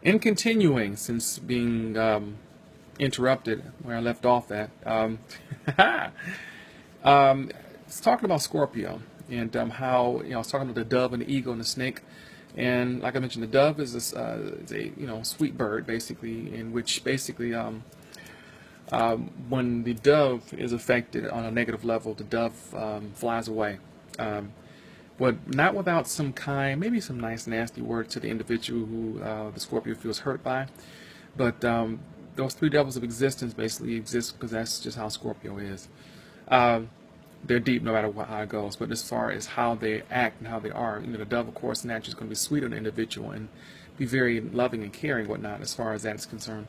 In continuing, since being interrupted where I left off at, it's talking about Scorpio and how I was talking about the dove and the eagle and the snake, and like I mentioned, the dove is a sweet bird basically, in which basically when the dove is affected on a negative level, the dove flies away. But not without some kind, maybe some nice nasty word to the individual who the Scorpio feels hurt by. But those three levels of existence basically exist because that's just how Scorpio is. They're deep no matter how it goes. But as far as how they act and how they are, the dove, of course, naturally is going to be sweet on the individual and be very loving and caring, whatnot, as far as that is concerned.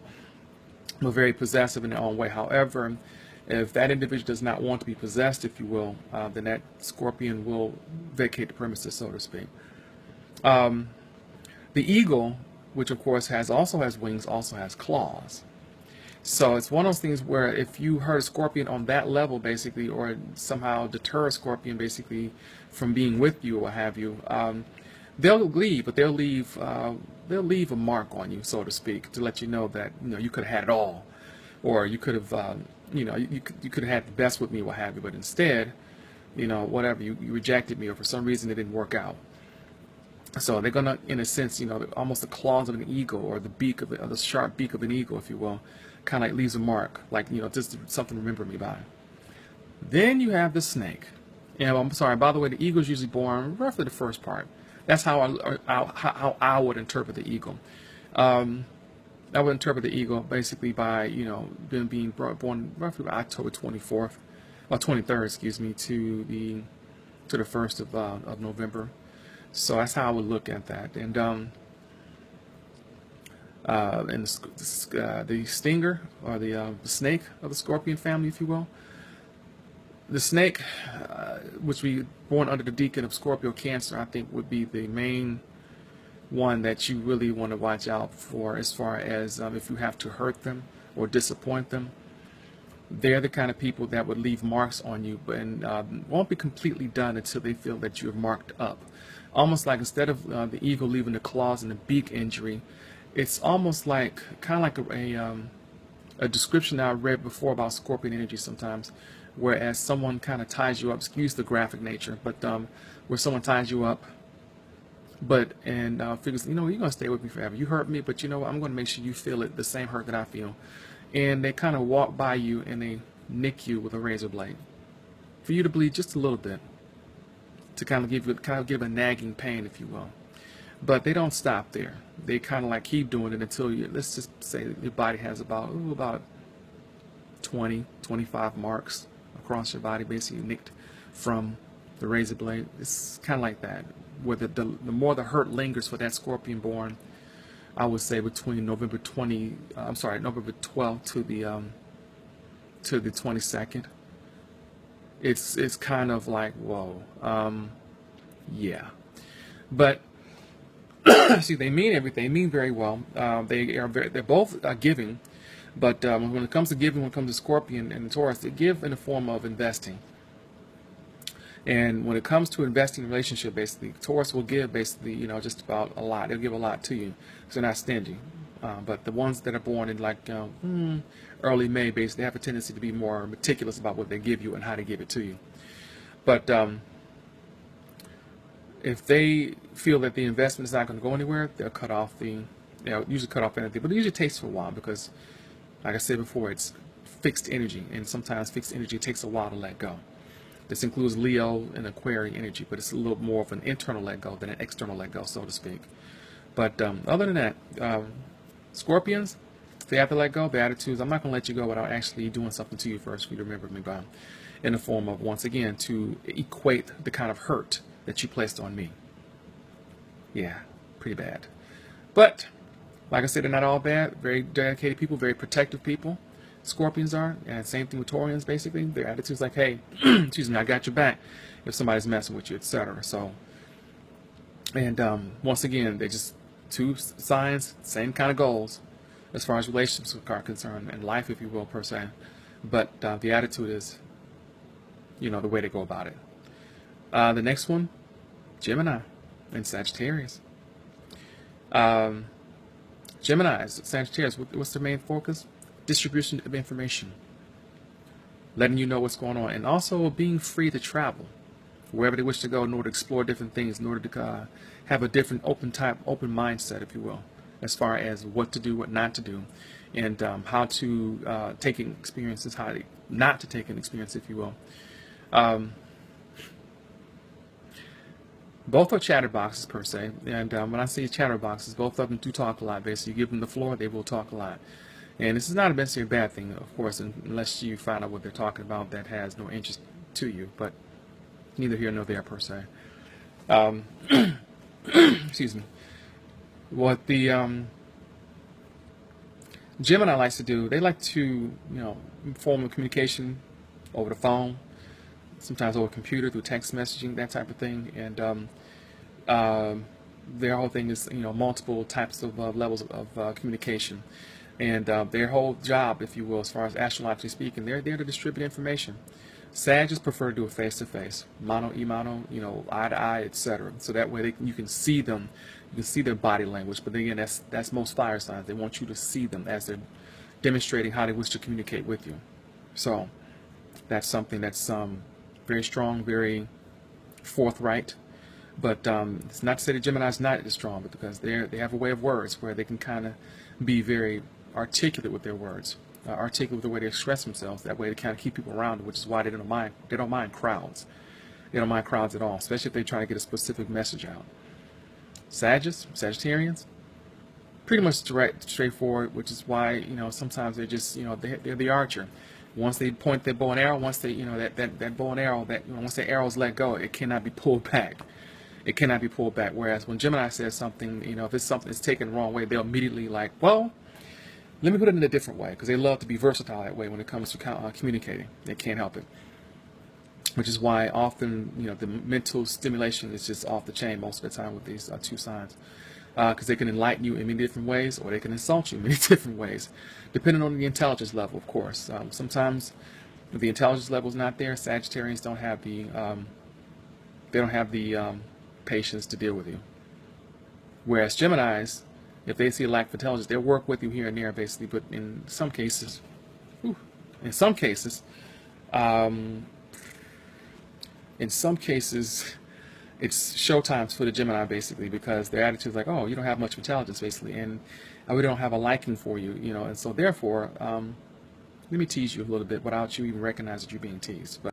But very possessive in their own way. However, if that individual does not want to be possessed, if you will, then that scorpion will vacate the premises, so to speak. The eagle, which of course also has wings, also has claws. So it's one of those things where if you hurt a scorpion on that level, basically, or somehow deter a scorpion, basically, from being with you or what have you, they'll leave, but they'll leave a mark on you, so to speak, to let you know that you could have had it all, or you could have you could have had the best with me, what have you, but instead, whatever, you rejected me, or for some reason it didn't work out. So they're gonna, in a sense, almost the claws of an eagle, or the beak of it, or the sharp beak of an eagle, if you will, kind of like leaves a mark, like just something to remember me by. Then you have the snake. And I'm sorry, by the way, the eagle is usually born roughly the first part. That's how I would interpret the eagle. I would interpret the eagle basically by them being born roughly October 24th, or 23rd, excuse me, to the 1st of November. So that's how I would look at that. And the stinger, or the snake of the scorpion family, if you will. The snake, which we born under the deacon of Scorpio Cancer, I think would be the main one that you really want to watch out for, as far as if you have to hurt them or disappoint them. They're the kind of people that would leave marks on you, but won't be completely done until they feel that you have marked up. Almost like instead of the eagle leaving the claws and the beak injury, it's almost like kind of like a description that I read before about scorpion energy sometimes, whereas someone kind of ties you up, excuse the graphic nature, but where someone ties you up, but figures, you're going to stay with me forever. You hurt me, but I'm going to make sure you feel it, the same hurt that I feel. And they kind of walk by you and they nick you with a razor blade for you to bleed just a little bit, to kind of give a nagging pain, if you will. But they don't stop there. They kind of like keep doing it until let's just say your body has about 20, 25 marks across your body, basically nicked from the razor blade. It's kind of like that, where the more the hurt lingers for that scorpion born, I would say between November 12th to the 22nd. It's kind of like, whoa, yeah. But see, they mean everything. They mean very well. They're both giving, but when it comes to giving, when it comes to Scorpion and Taurus, they give in the form of investing. And when it comes to investing in a relationship, basically, Taurus will give basically, just about a lot. They'll give a lot to you, so they're not stingy. But the ones that are born in like early May, basically, have a tendency to be more meticulous about what they give you and how they give it to you. But if they feel that the investment is not going to go anywhere, they'll usually cut off anything. But it usually takes for a while because, like I said before, it's fixed energy, and sometimes fixed energy takes a while to let go. This includes Leo and Aquarian energy, but it's a little more of an internal let go than an external let go, so to speak. But other than that, Scorpions, if they have to let go, the attitudes, I'm not going to let you go without actually doing something to you first for you to remember me by, in the form of, once again, to equate the kind of hurt that you placed on me. Yeah, pretty bad. But, like I said, they're not all bad. Very dedicated people, very protective people. Scorpions are, and same thing with Taurians, basically. Their attitude's like, hey, excuse me, I got your back if somebody's messing with you, etc. So, and once again, they're just two signs, same kind of goals as far as relationships are concerned, and life, if you will, per se. But the attitude is, the way they go about it. The next one, Gemini and Sagittarius. Geminis, Sagittarius, what's their main focus? Distribution of information, letting you know what's going on, and also being free to travel wherever they wish to go in order to explore different things, in order to have a different open mindset, if you will, as far as what to do, what not to do, and how to take in experiences, how to not to take an experience, if you will. Both are chatterboxes per se, and when I say chatterboxes, both of them do talk a lot. Basically, you give them the floor, they will talk a lot. And this is not necessarily a bad thing, of course, unless you find out what they're talking about that has no interest to you, but neither here nor there per se. Excuse me. What the Gemini likes to do, they like to, form a communication over the phone, sometimes over computer, through text messaging, that type of thing, and their whole thing is, multiple types of levels of communication, and their whole job, if you will, as far as astrologically speaking, they're there to distribute information. Sagittarius prefer to do it face-to-face, mano y mano, eye-to-eye, etc. So that way you can see them, you can see their body language. But again, that's most fire signs. They want you to see them as they're demonstrating how they wish to communicate with you. So that's something that's very strong, very forthright. But it's not to say that Gemini is not as strong, but because they have a way of words where they can kind of be very articulate with their words. Articulate with the way they express themselves. That way they kind of keep people around, which is why they don't mind crowds. They don't mind crowds at all, especially if they're trying to get a specific message out. Sagittarians, pretty much direct, straightforward, which is why sometimes they're just they're the archer. Once they point their bow and arrow, once they that bow and arrow once the arrows let go, it cannot be pulled back. It cannot be pulled back. Whereas when Gemini says something, if it's something that's taken the wrong way, they'll immediately like, well, let me put it in a different way, because they love to be versatile that way when it comes to communicating. They can't help it. Which is why often, the mental stimulation is just off the chain most of the time with these two signs. Because they can enlighten you in many different ways, or they can insult you in many different ways, depending on the intelligence level, of course. Sometimes, if the intelligence level is not there, Sagittarians don't have the patience to deal with you. Whereas Geminis, if they see a lack of intelligence, they'll work with you here and there, basically. But in some cases, it's showtimes for the Gemini, basically, because their attitude is like, oh, you don't have much intelligence, basically, and we don't have a liking for you, and so therefore, let me tease you a little bit without you even recognizing that you're being teased. But